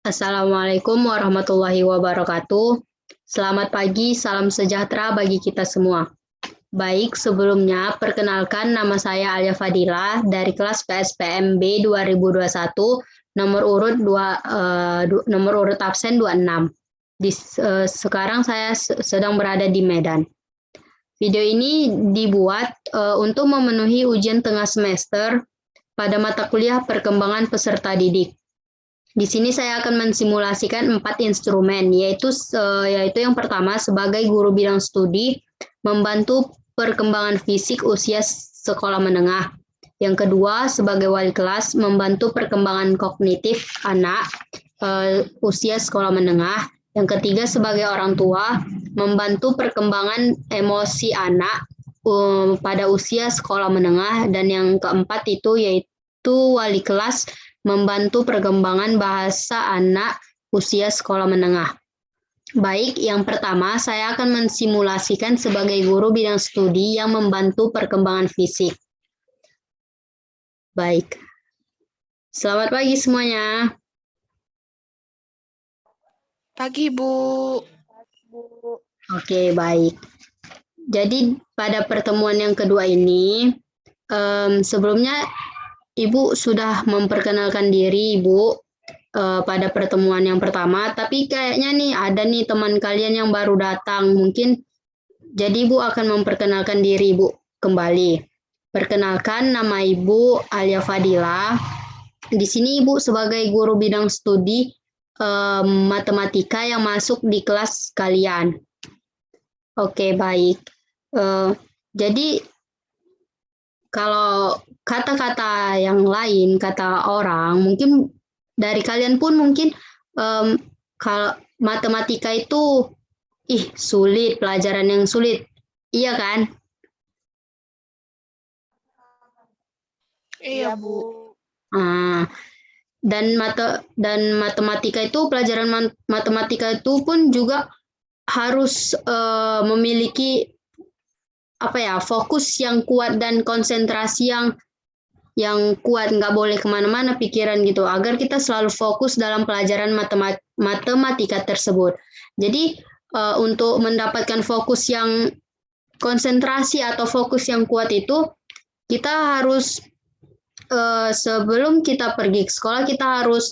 Assalamualaikum warahmatullahi wabarakatuh. Selamat pagi, salam sejahtera bagi kita semua. Baik, sebelumnya perkenalkan nama saya Alia Fadila dari kelas PSPMB 2021, nomor urut absen 26. Sekarang saya sedang berada di Medan. Video ini dibuat untuk memenuhi ujian tengah semester pada mata kuliah perkembangan peserta didik. Di sini saya akan mensimulasikan 4 instrumen, yaitu yang pertama sebagai guru bidang studi, membantu perkembangan fisik usia sekolah menengah. Yang kedua sebagai wali kelas, membantu perkembangan kognitif anak usia sekolah menengah. Yang ketiga sebagai orang tua, membantu perkembangan emosi anak pada usia sekolah menengah. Dan yang keempat itu yaitu wali kelas, membantu perkembangan bahasa anak usia sekolah menengah. Baik, yang pertama saya akan mensimulasikan sebagai guru bidang studi yang membantu perkembangan fisik. Baik, selamat pagi semuanya. Pagi, Bu. Oke, baik. Jadi pada pertemuan yang kedua ini, sebelumnya Ibu sudah memperkenalkan diri, Ibu, pada pertemuan yang pertama, tapi kayaknya nih ada nih teman kalian yang baru datang. Mungkin jadi Ibu akan memperkenalkan diri Ibu kembali. Perkenalkan, nama Ibu Alia Fadila. Di sini Ibu sebagai guru bidang studi matematika yang masuk di kelas kalian. Oke, baik. Jadi kalau kata-kata yang lain, kata orang, mungkin dari kalian pun mungkin kalau matematika itu sulit, pelajaran yang sulit. Iya kan? Iya, Bu. Dan matematika itu, pelajaran matematika itu pun juga harus memiliki fokus yang kuat dan konsentrasi yang kuat, nggak boleh kemana-mana pikiran gitu, agar kita selalu fokus dalam pelajaran matematika tersebut. Jadi untuk mendapatkan fokus yang konsentrasi atau fokus yang kuat itu, kita harus sebelum kita pergi ke sekolah, kita harus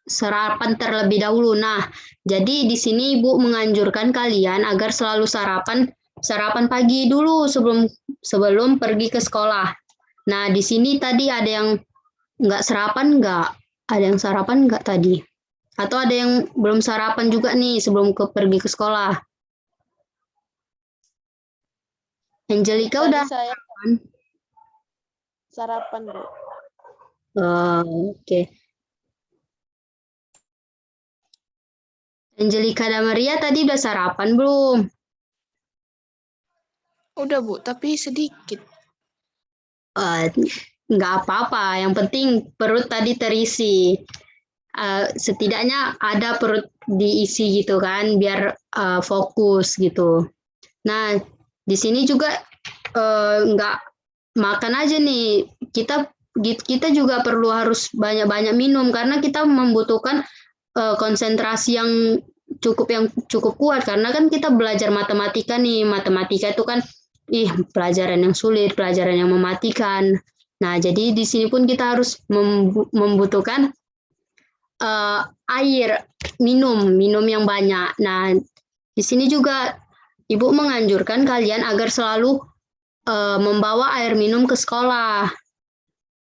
sarapan terlebih dahulu. Nah, jadi di sini Ibu menganjurkan kalian agar selalu sarapan pagi dulu sebelum pergi ke sekolah. Nah, di sini tadi ada yang nggak sarapan nggak? Ada yang sarapan nggak tadi? Atau ada yang belum sarapan juga nih sebelum pergi ke sekolah? Angelica Tadi udah saya sarapan? Sarapan, Bu. Oke. Angelica dan Maria tadi udah sarapan belum? Udah, Bu, tapi sedikit. Nggak apa-apa, yang penting perut tadi terisi. Setidaknya ada perut diisi gitu kan, biar fokus gitu. Nah, di sini juga nggak makan aja nih, kita juga perlu harus banyak-banyak minum, karena kita membutuhkan konsentrasi yang cukup kuat, karena kan kita belajar matematika nih. Matematika itu kan pelajaran yang sulit, pelajaran yang mematikan. Nah, jadi di sini pun kita harus membutuhkan air, minum yang banyak. Nah, di sini juga Ibu menganjurkan kalian agar selalu membawa air minum ke sekolah.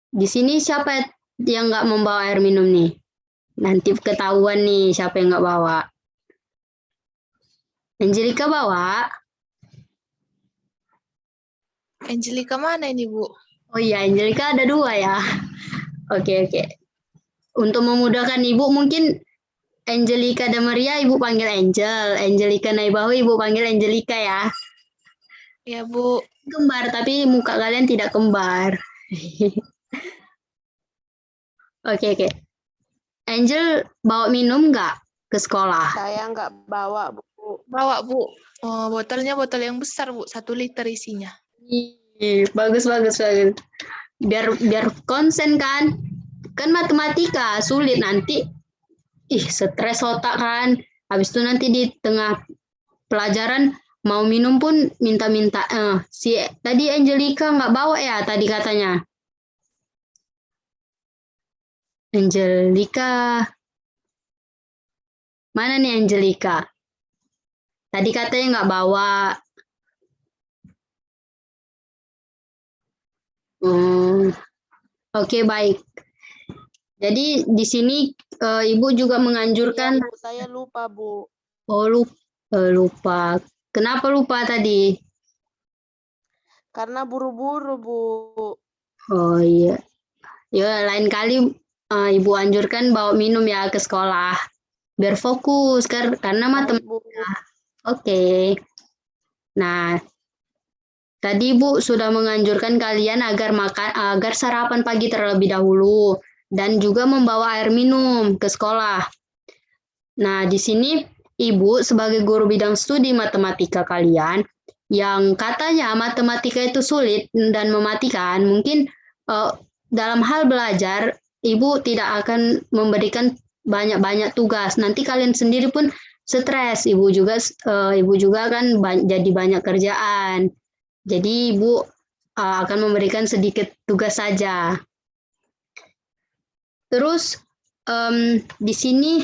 Di sini siapa yang nggak membawa air minum nih? Nanti ketahuan nih siapa yang nggak bawa. Angelica bawa? Angelica mana ini, Bu? Oh iya, Angelica ada 2 ya. Oke. Untuk memudahkan Ibu, mungkin Angelica dan Maria Ibu panggil Angel. Angelica Naibahu Ibu panggil Angelica ya. Ya, Bu. Kembar, tapi muka kalian tidak kembar. Oke. Angel bawa minum nggak ke sekolah? Saya nggak bawa, Bu. Bawa, Bu. Oh, botolnya botol yang besar, Bu. 1 liter isinya. Bagus. Biar konsen kan. Kan matematika sulit nanti. stres otak kan. Habis itu nanti di tengah pelajaran mau minum pun minta-minta. Si tadi Angelica nggak bawa ya tadi katanya. Angelica. Mana nih Angelica? Tadi katanya nggak bawa. Oke, baik. Jadi di sini Ibu juga menganjurkan. Iya, Bu, saya lupa, Bu. Oh, lupa. Kenapa lupa tadi? Karena buru-buru, Bu. Oh iya. Ya, lain kali Ibu anjurkan bawa minum ya ke sekolah. Biar fokus karena Baik, Bu. Oke. Nah, tadi Ibu sudah menganjurkan kalian agar sarapan pagi terlebih dahulu dan juga membawa air minum ke sekolah. Nah, di sini Ibu sebagai guru bidang studi matematika kalian yang katanya matematika itu sulit dan mematikan, mungkin dalam hal belajar Ibu tidak akan memberikan banyak-banyak tugas. Nanti kalian sendiri pun stres. Ibu juga kan jadi banyak kerjaan. Jadi Ibu akan memberikan sedikit tugas saja. Terus di sini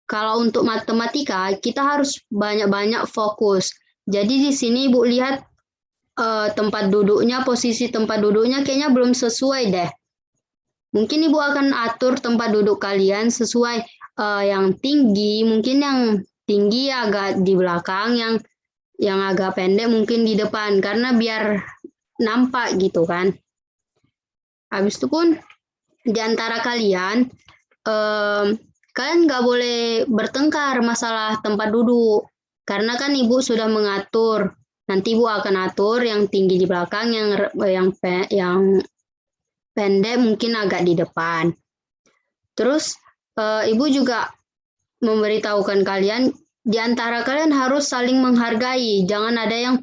kalau untuk matematika kita harus banyak-banyak fokus. Jadi di sini Ibu lihat posisi tempat duduknya kayaknya belum sesuai deh. Mungkin Ibu akan atur tempat duduk kalian sesuai yang tinggi, mungkin yang tinggi agak di belakang, yang agak pendek mungkin di depan, karena biar nampak gitu kan. Habis itu pun di antara kalian, kalian nggak boleh bertengkar masalah tempat duduk, karena kan Ibu sudah mengatur. Nanti Ibu akan atur yang tinggi di belakang, yang pendek mungkin agak di depan. Terus Ibu juga memberitahukan kalian, di antara kalian harus saling menghargai, jangan ada yang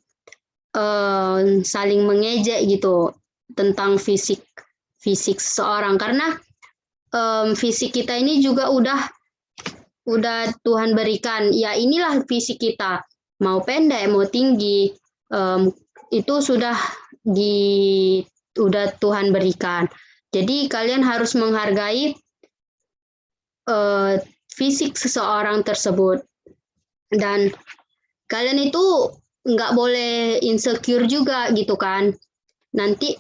saling mengejek gitu tentang fisik seseorang, karena fisik kita ini juga udah Tuhan berikan. Ya inilah fisik kita, mau pendek mau tinggi, itu sudah Tuhan berikan. Jadi kalian harus menghargai fisik seseorang tersebut, dan kalian itu nggak boleh insecure juga gitu kan. Nanti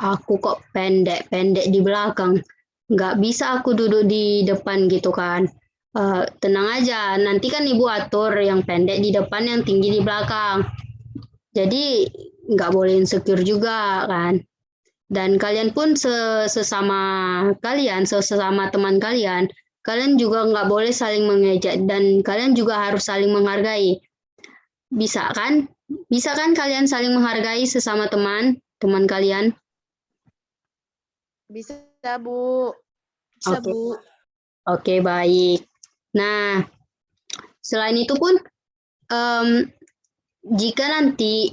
aku kok pendek di belakang, nggak bisa aku duduk di depan gitu kan. Tenang aja, nanti kan Ibu atur yang pendek di depan, yang tinggi di belakang. Jadi nggak boleh insecure juga kan. Dan kalian pun sesama teman kalian juga nggak boleh saling mengejek, dan kalian juga harus saling menghargai. Bisa kan? Bisa kan kalian saling menghargai sesama teman kalian? Bisa, Bu. Bisa, Oke. Bu. Oke, baik. Nah, selain itu pun jika nanti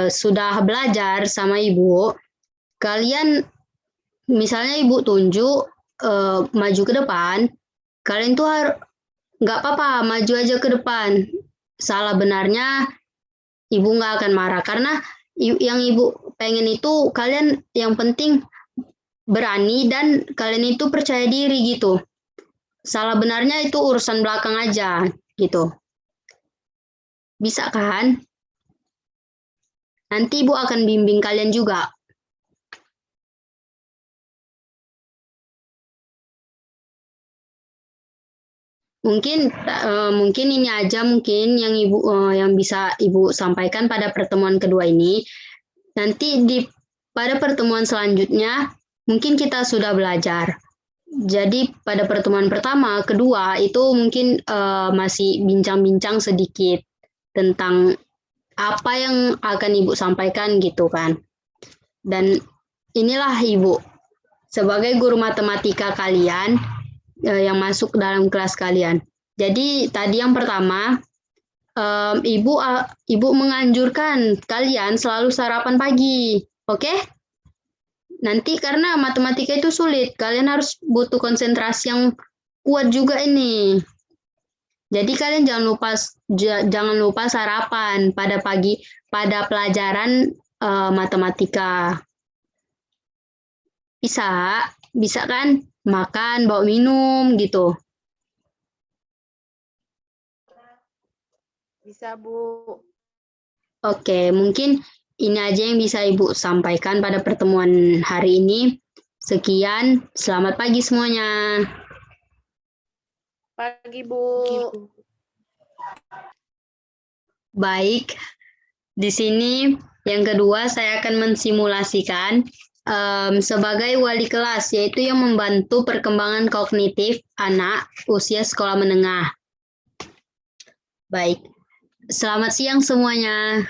sudah belajar sama Ibu, kalian misalnya Ibu tunjuk maju ke depan, kalian tuh nggak apa-apa, maju aja ke depan. Salah benarnya Ibu nggak akan marah, karena yang Ibu pengen itu kalian yang penting berani dan kalian itu percaya diri gitu. Salah benarnya itu urusan belakang aja gitu. Bisa kan? Nanti Ibu akan bimbing kalian juga. Mungkin ini aja mungkin yang yang bisa Ibu sampaikan pada pertemuan kedua ini. Nanti pada pertemuan selanjutnya mungkin kita sudah belajar. Jadi pada pertemuan pertama, kedua itu mungkin masih bincang-bincang sedikit tentang apa yang akan Ibu sampaikan gitu kan. Dan inilah Ibu sebagai guru matematika kalian yang masuk dalam kelas kalian. Jadi tadi yang pertama, Ibu menganjurkan kalian selalu sarapan pagi, oke? nanti karena matematika itu sulit, kalian harus butuh konsentrasi yang kuat juga ini. Jadi kalian jangan lupa sarapan pada pelajaran matematika. Bisa kan? Makan, bawa minum gitu. Bisa, Bu. Oke, mungkin ini aja yang bisa Ibu sampaikan pada pertemuan hari ini. Sekian, selamat pagi semuanya. Pagi, Bu. Baik, di sini yang kedua saya akan mensimulasikan sebagai wali kelas, yaitu yang membantu perkembangan kognitif anak usia sekolah menengah. Baik, selamat siang semuanya.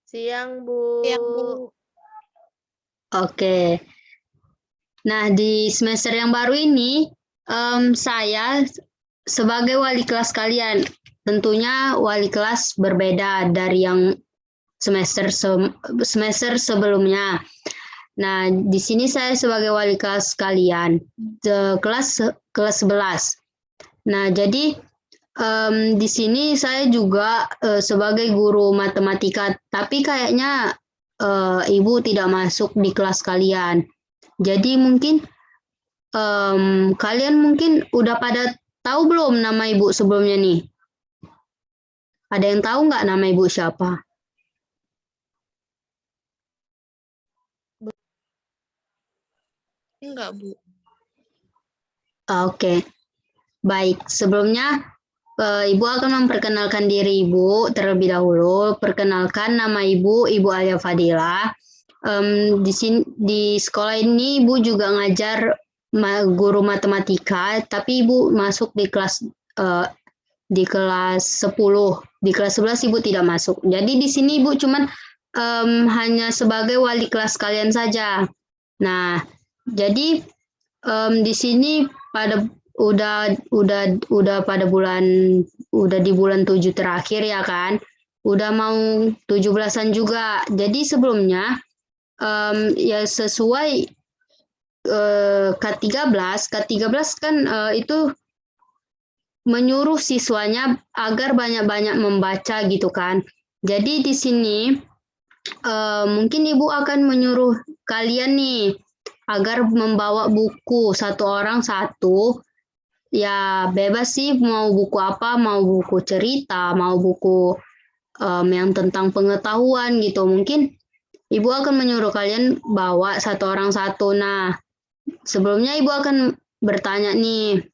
Siang, Bu. Siang, Bu. Oke. Nah, di semester yang baru ini, saya sebagai wali kelas kalian, tentunya wali kelas berbeda dari yang semester sebelumnya. Nah, di sini saya sebagai wali kelas kalian, kelas 11. Nah, jadi di sini saya juga sebagai guru matematika, tapi kayaknya Ibu tidak masuk di kelas kalian. Jadi mungkin kalian mungkin udah pada tahu belum nama Ibu sebelumnya nih? Ada yang tahu nggak nama Ibu siapa? Enggak, Bu. Oke. Baik, sebelumnya Ibu akan memperkenalkan diri Ibu terlebih dahulu. Perkenalkan nama Ibu Alia Fadila. Di sekolah ini Ibu juga ngajar guru matematika, tapi Ibu masuk di kelas 10. Di kelas 11 Ibu tidak masuk. Jadi di sini Ibu cuman hanya sebagai wali kelas kalian saja. Nah, jadi di sini udah di bulan 7 terakhir ya kan. Udah mau 17-an juga. Jadi sebelumnya ya sesuai K13 kan itu menyuruh siswanya agar banyak-banyak membaca gitu kan. Jadi di sini mungkin Ibu akan menyuruh kalian nih agar membawa buku satu orang satu. Ya bebas sih mau buku apa, mau buku cerita, mau buku yang tentang pengetahuan gitu. Mungkin Ibu akan menyuruh kalian bawa satu orang satu. Nah, sebelumnya Ibu akan bertanya nih,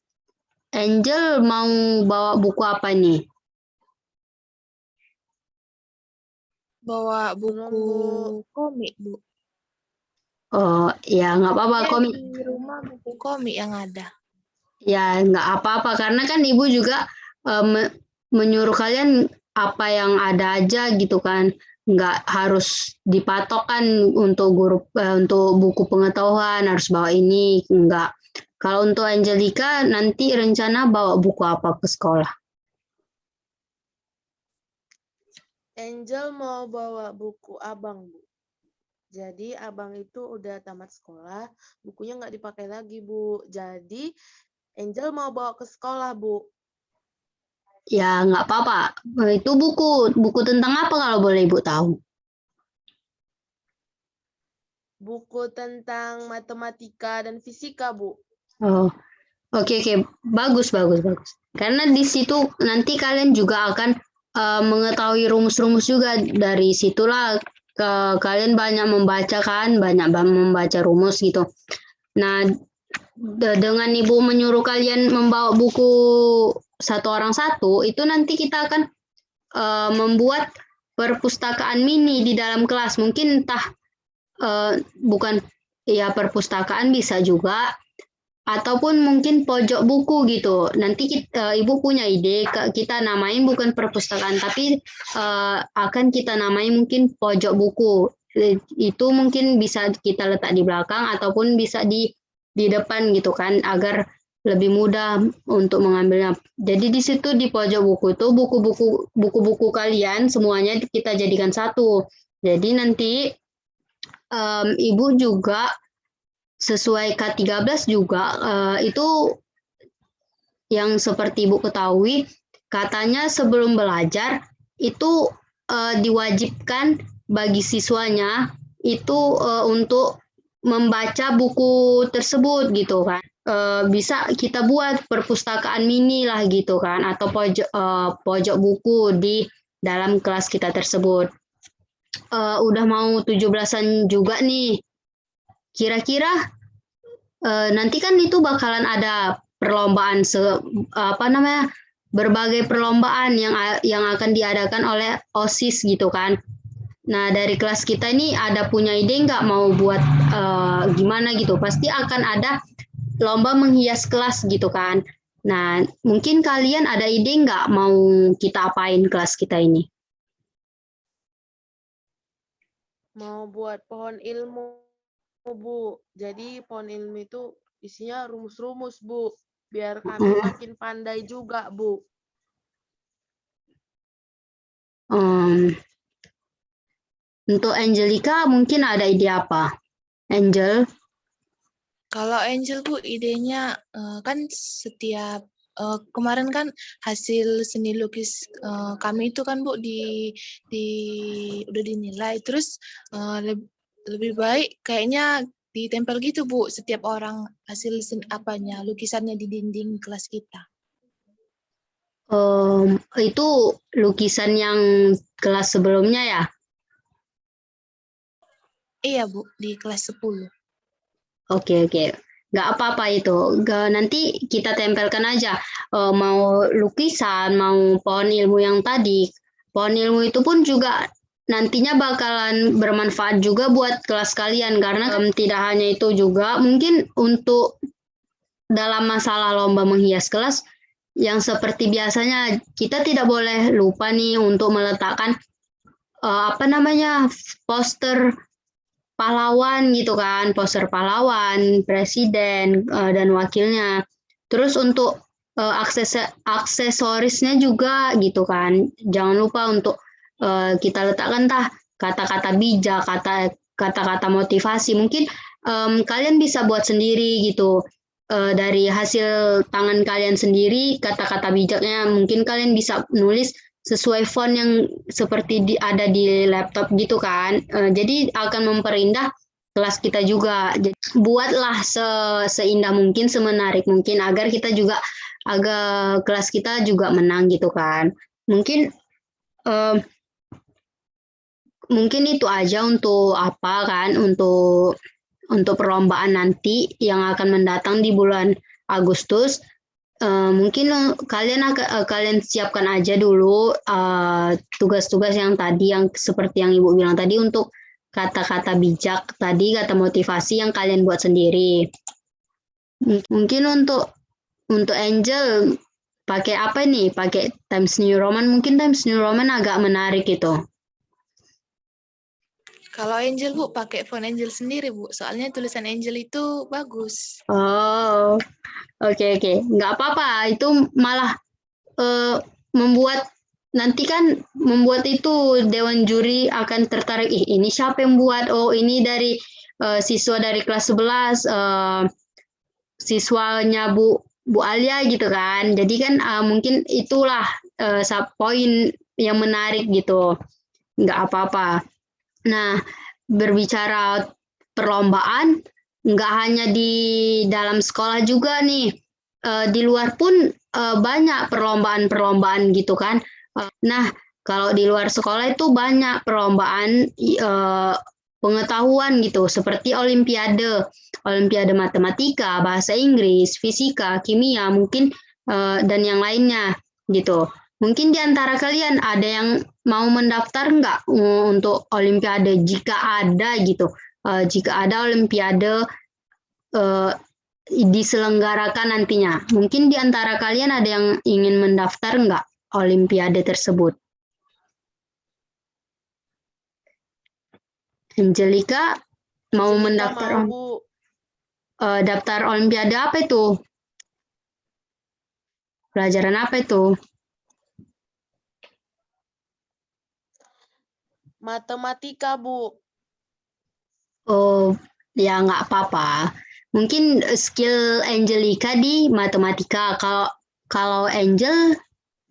Angel mau bawa buku apa nih? Bawa buku Bu. komik, Bu. Oh, ya nggak apa-apa komik. Di rumah buku komik yang ada. Ya nggak apa-apa karena kan Ibu juga menyuruh kalian apa yang ada aja gitu kan. Nggak harus dipatokkan untuk untuk buku pengetahuan harus bawa ini, nggak. Kalau untuk Angelica nanti rencana bawa buku apa ke sekolah? Angel mau bawa buku abang, Bu. Jadi abang itu udah tamat sekolah, bukunya nggak dipakai lagi, Bu. Jadi Angel mau bawa ke sekolah, Bu. Ya nggak apa-apa. Itu buku tentang apa kalau boleh Ibu tahu? Buku tentang matematika dan fisika, Bu. Oh, oke. Bagus. Karena di situ nanti kalian juga akan mengetahui rumus-rumus juga. Dari situlah kalian banyak membaca kan, banyak membaca rumus gitu. Nah, dengan Ibu menyuruh kalian membawa buku satu orang satu, itu nanti kita akan membuat perpustakaan mini di dalam kelas. Mungkin entah bukan ya perpustakaan bisa juga, ataupun mungkin pojok buku gitu. Nanti Ibu punya ide, kita namain bukan perpustakaan, tapi akan kita namain mungkin pojok buku. Itu mungkin bisa kita letak di belakang ataupun bisa di depan gitu kan, agar lebih mudah untuk mengambilnya. Jadi di situ di pojok buku itu buku-buku kalian semuanya kita jadikan satu. Jadi nanti Ibu juga sesuai K13 juga itu yang seperti Ibu ketahui, katanya sebelum belajar itu diwajibkan bagi siswanya itu untuk membaca buku tersebut gitu kan. Bisa kita buat perpustakaan mini lah gitu kan, atau pojok buku di dalam kelas kita tersebut. Udah mau 17-an juga nih. Kira-kira nanti kan itu bakalan ada perlombaan berbagai perlombaan yang akan diadakan oleh OSIS gitu kan. Nah, dari kelas kita ini ada punya ide nggak mau buat gimana gitu? Pasti akan ada lomba menghias kelas gitu kan. Nah, mungkin kalian ada ide nggak mau kita apain kelas kita ini? Mau buat pohon ilmu, Bu. Jadi pohon ilmu itu isinya rumus-rumus, Bu. Biar kami makin pandai juga, Bu. Untuk Angelica mungkin ada ide apa? Angel? Kalau Angel Bu, idenya kan setiap kemarin kan hasil seni lukis kami itu kan Bu udah dinilai, terus lebih baik kayaknya ditempel gitu Bu, setiap orang hasil lukisannya di dinding kelas kita. Itu lukisan yang kelas sebelumnya ya? Iya Bu, di kelas 10. Oke. Nggak apa-apa itu. Nanti kita tempelkan aja. Mau lukisan, mau pohon ilmu yang tadi. Pohon ilmu itu pun juga nantinya bakalan bermanfaat juga buat kelas kalian. Karena tidak hanya itu juga, mungkin untuk dalam masalah lomba menghias kelas, yang seperti biasanya kita tidak boleh lupa nih untuk meletakkan poster pahlawan gitu kan, poster pahlawan, presiden dan wakilnya. Terus untuk aksesorisnya juga gitu kan, jangan lupa untuk kita letakkan kata-kata bijak, kata-kata motivasi. Mungkin kalian bisa buat sendiri gitu. Dari hasil tangan kalian sendiri, kata-kata bijaknya mungkin kalian bisa nulis sesuai font yang seperti ada di laptop gitu kan. Jadi akan memperindah kelas kita juga. Jadi, buatlah seindah mungkin, semenarik mungkin agar kita juga kelas kita juga menang gitu kan. Mungkin itu aja untuk untuk perlombaan nanti yang akan mendatang di bulan Agustus. Mungkin kalian siapkan aja dulu tugas-tugas yang tadi, yang seperti yang Ibu bilang tadi, untuk kata-kata bijak tadi, kata motivasi yang kalian buat sendiri. Mungkin untuk Angel pakai apa nih? Pakai Times New Roman. Mungkin Times New Roman agak menarik itu. Kalau Angel Bu, pakai font Angel sendiri Bu, soalnya tulisan Angel itu bagus. Oh, oke. Nggak apa-apa, itu malah membuat itu dewan juri akan tertarik, ini siapa yang buat, oh ini dari siswa dari kelas 11, siswanya Bu Alia gitu kan. Jadi kan mungkin itulah poin yang menarik gitu. Nggak apa-apa. Nah, berbicara perlombaan, nggak hanya di dalam sekolah juga nih, di luar pun banyak perlombaan gitu kan. Nah, kalau di luar sekolah itu banyak perlombaan pengetahuan gitu, seperti olimpiade matematika, bahasa Inggris, fisika, kimia, mungkin dan yang lainnya gitu. Mungkin di antara kalian ada yang mau mendaftar nggak untuk olimpiade jika ada gitu? Jika ada olimpiade diselenggarakan nantinya. Mungkin di antara kalian ada yang ingin mendaftar nggak olimpiade tersebut? Angelica mau mendaftar? Mau, Bu. Daftar olimpiade apa itu? Pelajaran apa itu? Matematika, Bu. Oh, ya nggak apa-apa. Mungkin skill Angelica di matematika. Kalau Angel,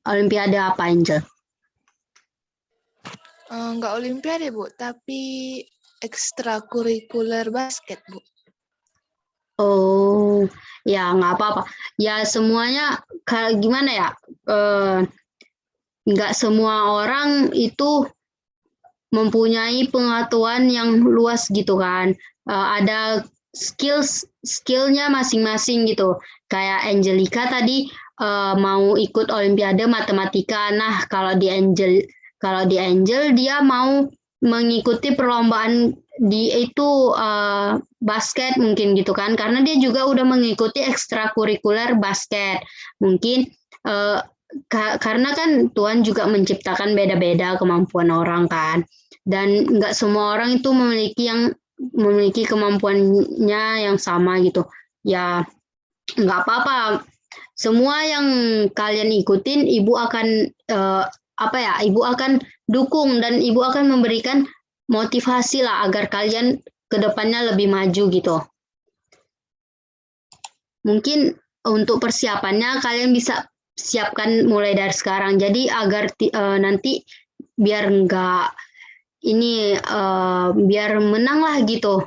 Olimpiade apa Angel? Nggak olimpiade, Bu, tapi ekstrakurikuler basket, Bu. Oh, ya nggak apa-apa. Ya semuanya kayak gimana ya? Nggak semua orang itu mempunyai pengetahuan yang luas gitu kan. Ada skillnya masing-masing gitu. Kayak Angelica tadi mau ikut Olimpiade Matematika. Nah, kalau di Angel dia mau mengikuti perlombaan di itu basket mungkin gitu kan. Karena dia juga udah mengikuti ekstrakurikuler basket. Mungkin karena kan Tuhan juga menciptakan beda-beda kemampuan orang kan. Dan nggak semua orang itu memiliki kemampuannya yang sama gitu. Ya nggak apa-apa. Semua yang kalian ikutin, ibu akan ibu akan dukung dan ibu akan memberikan motivasi lah agar kalian kedepannya lebih maju gitu. Mungkin untuk persiapannya kalian bisa siapkan mulai dari sekarang. Jadi agar nanti biar nggak biar menang lah gitu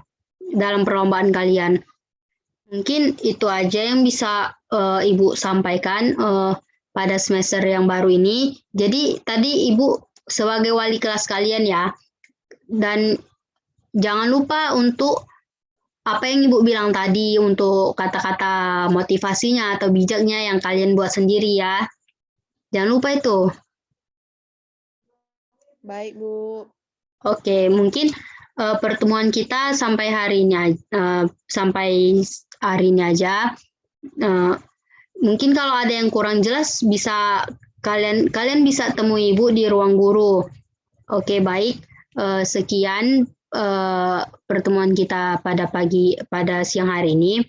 dalam perlombaan kalian. Mungkin itu aja yang bisa Ibu sampaikan pada semester yang baru ini. Jadi tadi Ibu sebagai wali kelas kalian ya, dan jangan lupa untuk apa yang Ibu bilang tadi untuk kata-kata motivasinya atau bijaknya yang kalian buat sendiri ya. Jangan lupa itu. Baik, Bu. Oke, mungkin pertemuan kita sampai hari ini aja. Mungkin kalau ada yang kurang jelas bisa kalian bisa temui Ibu di ruang guru. Oke, baik. Sekian pertemuan kita pada siang hari ini.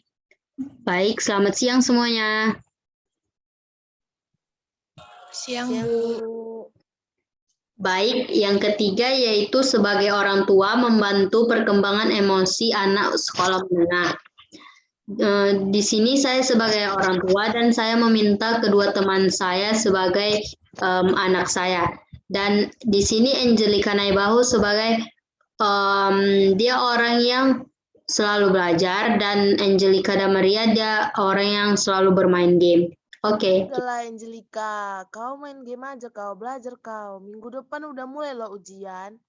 Baik, selamat siang semuanya. Siang, Siang, Bu. Bu. Baik, yang ketiga yaitu sebagai orang tua membantu perkembangan emosi anak sekolah menengah. Di sini saya sebagai orang tua dan saya meminta kedua teman saya sebagai anak saya. Dan di sini Angelica Naibahu sebagai dia orang yang selalu belajar dan Angelica Damaria dia orang yang selalu bermain game. Oke. Udahlah Angelica, kau main game aja kau, belajar kau. Minggu depan udah mulai loh ujian.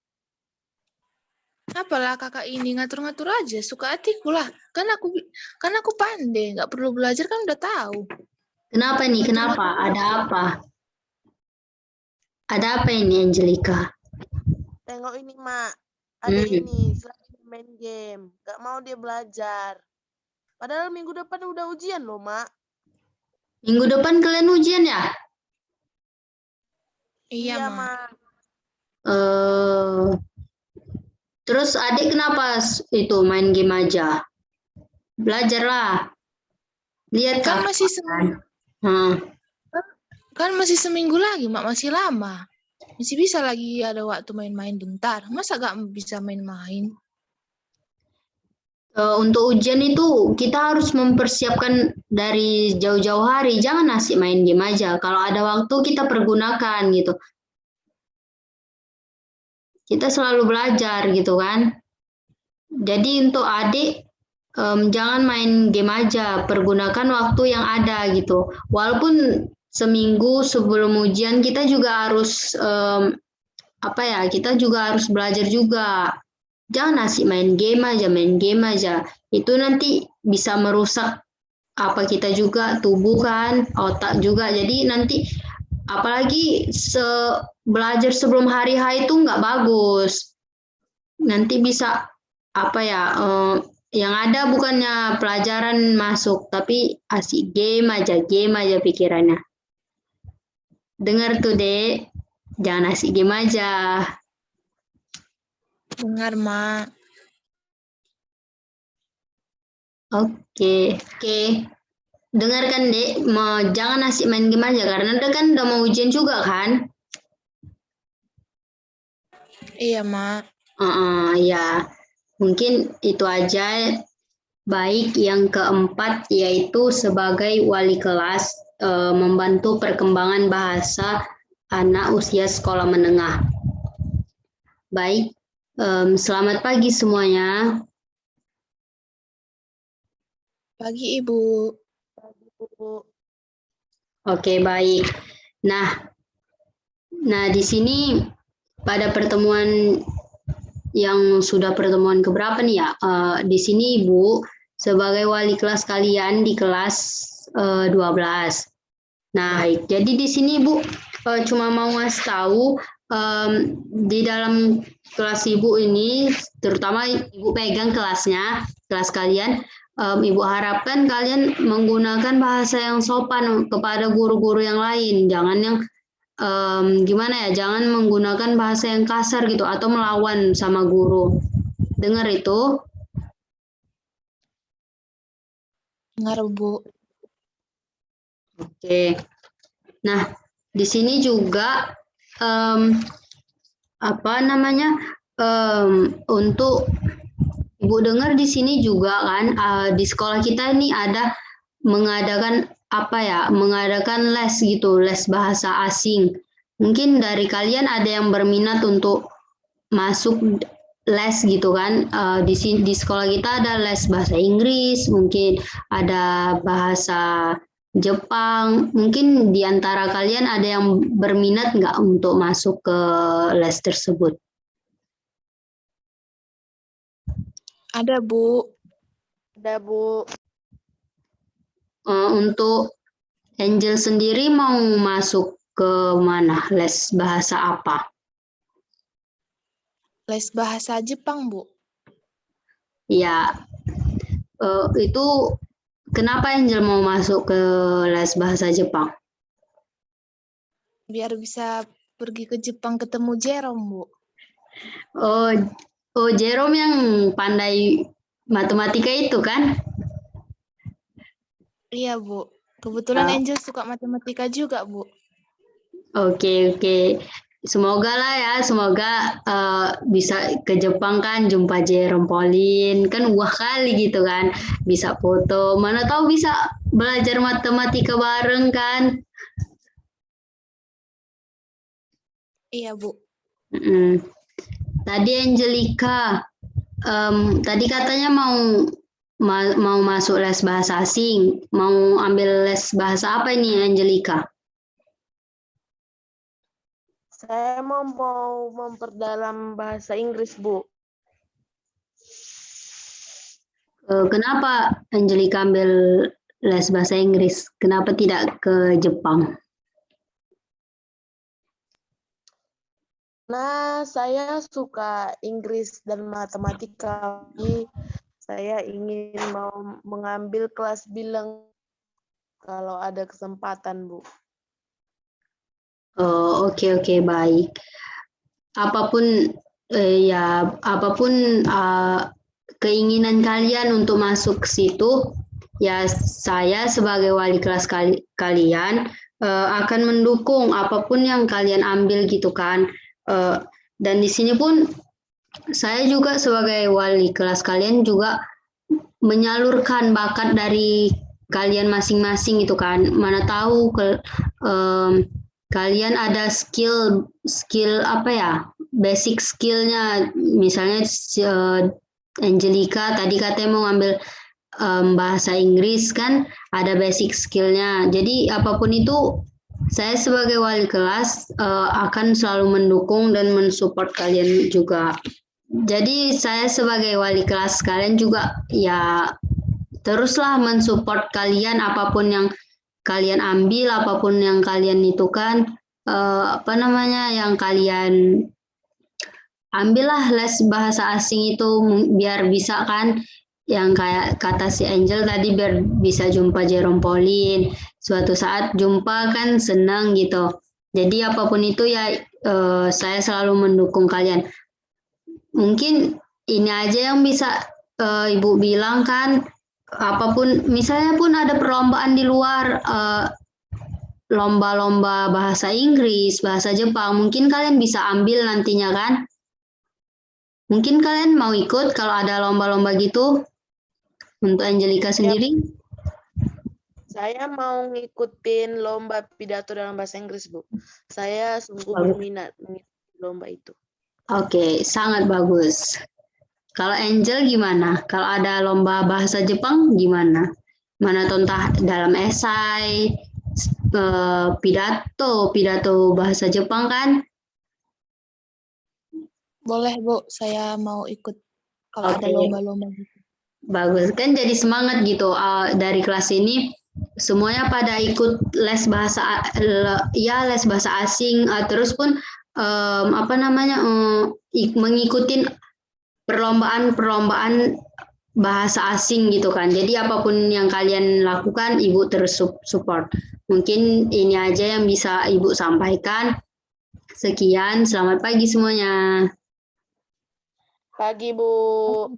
Apalah kakak ini ngatur-ngatur aja, suka hatiku lah. Kan aku pandai, nggak perlu belajar kan udah tahu. Kenapa nih? Kenapa? Ada apa? Ada apa ini Angelica? Tengok ini, Mak. Ada ini, selalu main game. Gak mau dia belajar. Padahal minggu depan udah ujian loh, Mak. Minggu depan kalian ujian ya? Iya, Mak. Terus adik kenapa itu main game aja? Belajarlah. Lihat Kan masih seminggu lagi, Mak, masih lama. Masih bisa lagi ada waktu main-main bentar. Masa gak bisa main-main? Untuk ujian itu kita harus mempersiapkan dari jauh-jauh hari. Jangan asik main game aja. Kalau ada waktu kita pergunakan gitu. Kita selalu belajar gitu kan. Jadi untuk adik jangan main game aja. Pergunakan waktu yang ada gitu. Walaupun seminggu sebelum ujian kita juga harus kita juga harus belajar juga. Jangan asik main game aja. Itu nanti bisa merusak apa kita juga, tubuh kan, otak juga. Jadi nanti apalagi belajar sebelum hari H itu nggak bagus. Nanti bisa yang ada bukannya pelajaran masuk, tapi asik game aja pikirannya. Dengar tuh, Dek. Jangan asik game aja. Dengar, Mak. Oke. Dengarkan, Dek. Jangan asik main game aja, karena kan udah mau ujian juga kan? Iya, Mak. Ya. Mungkin itu aja. Baik, yang keempat yaitu sebagai wali kelas membantu perkembangan bahasa anak usia sekolah menengah. Baik, selamat pagi semuanya. Pagi Ibu. Bu. Oke, baik. Nah, di sini pada pertemuan yang sudah pertemuan keberapa nih ya? Di sini Ibu sebagai wali kelas kalian di kelas 12. Nah, baik. Jadi di sini Ibu cuma mau ngasih tahu di dalam kelas Ibu ini, terutama Ibu pegang kelasnya, kelas kalian, Ibu harapkan kalian menggunakan bahasa yang sopan kepada guru-guru yang lain. Jangan yang gimana ya, jangan menggunakan bahasa yang kasar gitu atau melawan sama guru. Dengar itu? Dengar Bu. Oke. Nah, di sini juga apa namanya, untuk Ibu dengar di sini juga kan di sekolah kita ini ada mengadakan apa ya, mengadakan les gitu, les bahasa asing. Mungkin dari kalian ada yang berminat untuk masuk les gitu kan. Di sekolah kita ada les bahasa Inggris, mungkin ada bahasa Jepang. Mungkin di antara kalian ada yang berminat nggak untuk masuk ke les tersebut? Ada Bu. Ada Bu. Untuk Angel sendiri mau masuk ke mana? Les bahasa apa? Les bahasa Jepang Bu. Ya, itu kenapa Angel mau masuk ke les bahasa Jepang? Biar bisa pergi ke Jepang ketemu Jerome Bu. Oh, Jerome yang pandai matematika itu kan? Iya Bu. Kebetulan Oh. Angel suka matematika juga Bu. Oke. Semoga lah ya, semoga bisa ke Jepang kan, jumpa Jerome Pauline, kan wah kali gitu kan, bisa foto, mana tahu bisa belajar matematika bareng kan. Iya Bu. Tadi Angelica, tadi katanya mau masuk les bahasa asing, mau ambil les bahasa apa ini Angelica? Saya mau memperdalam bahasa Inggris, Bu. Kenapa Angelica ambil les bahasa Inggris? Kenapa tidak ke Jepang? Nah, saya suka Inggris dan matematika. Jadi saya ingin mau mengambil kelas bilang kalau ada kesempatan, Bu. Oke, baik. Apapun keinginan kalian untuk masuk ke situ, ya saya sebagai wali kelas kalian akan mendukung apapun yang kalian ambil gitu kan. Dan di sini pun saya juga sebagai wali kelas kalian juga menyalurkan bakat dari kalian masing-masing gitu kan. Mana tahu kalian ada skill apa ya, basic skillnya, misalnya Angelica tadi katanya mau ngambil bahasa Inggris kan, ada basic skillnya. Jadi apapun itu saya sebagai wali kelas akan selalu mendukung dan mensupport kalian juga. Jadi saya sebagai wali kelas kalian juga ya teruslah mensupport kalian, apapun yang kalian ambil, apapun yang kalian itu kan yang kalian ambillah les bahasa asing itu biar bisa kan, yang kayak kata si Angel tadi, biar bisa jumpa Jerome Pauline, suatu saat jumpa kan senang gitu. Jadi apapun itu ya saya selalu mendukung kalian. Mungkin ini aja yang bisa Ibu bilang kan, apapun misalnya pun ada perlombaan di luar, lomba-lomba bahasa Inggris, bahasa Jepang, mungkin kalian bisa ambil nantinya kan? Mungkin kalian mau ikut kalau ada lomba-lomba gitu untuk Angelika sendiri? Saya mau ngikutin lomba pidato dalam bahasa Inggris, Bu. Saya sungguh Bagus. berminat mengikuti lomba itu. Oke, sangat bagus. Kalau Angel gimana? Kalau ada lomba bahasa Jepang gimana? Mana entah dalam esai, pidato bahasa Jepang kan? Boleh, Bu. Saya mau ikut kalau ada Oke. lomba-lomba gitu. Bagus, kan jadi semangat gitu. Dari kelas ini semuanya pada ikut les bahasa les bahasa asing, terus pun mengikuti perlombaan bahasa asing gitu kan. Jadi apapun yang kalian lakukan, Ibu terus support. Mungkin ini aja yang bisa Ibu sampaikan. Sekian, selamat pagi semuanya. Pagi, Bu.